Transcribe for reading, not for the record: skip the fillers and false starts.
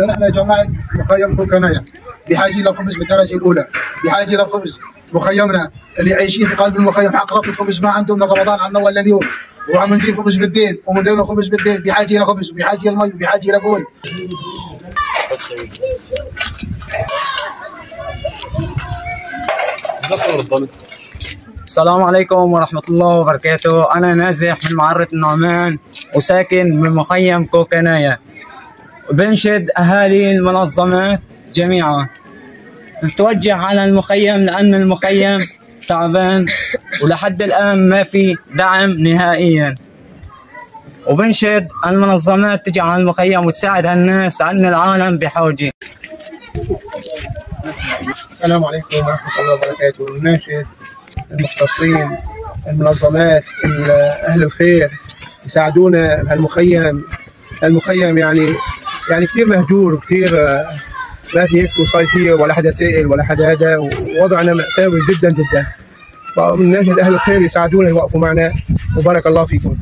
نحن جماعة مخيم كوكنايا بحاجة إلى الخبز بالدرجة الأولى، بحاجة إلى الخبز. مخيمنا اللي عايشين في قلب المخيم حق ربط الخبز ما عندهم من رمضان عم نول اليوم، وعم ندير خبز بالدين ومندير خبز بالدين، بحاجة إلى خبز وبحاجة إلى مي وبحاجة إلى بول. السلام عليكم ورحمة الله وبركاته. أنا نازح من معرة النعمان وساكن من مخيم كوكنايا. بنشد أهالي المنظمات جميعا نتوجه على المخيم لأن المخيم تعبان ولحد الآن ما في دعم نهائيا، وبنشد المنظمات تجي على المخيم وتساعد هالناس لأن العالم بحاجة. السلام عليكم ورحمة الله وبركاته. نناشد المختصين، المنظمات، أهل الخير يساعدونا بهالمخيم. المخيم يعني كثير مهجور وكثير ما في هيك وصيفية ولا حدا سائل ولا حدا هذا، ووضعنا مأساوي جدا جدا. فنناشد أهل الخير يساعدونا يوقفوا معنا، وبارك الله فيكم.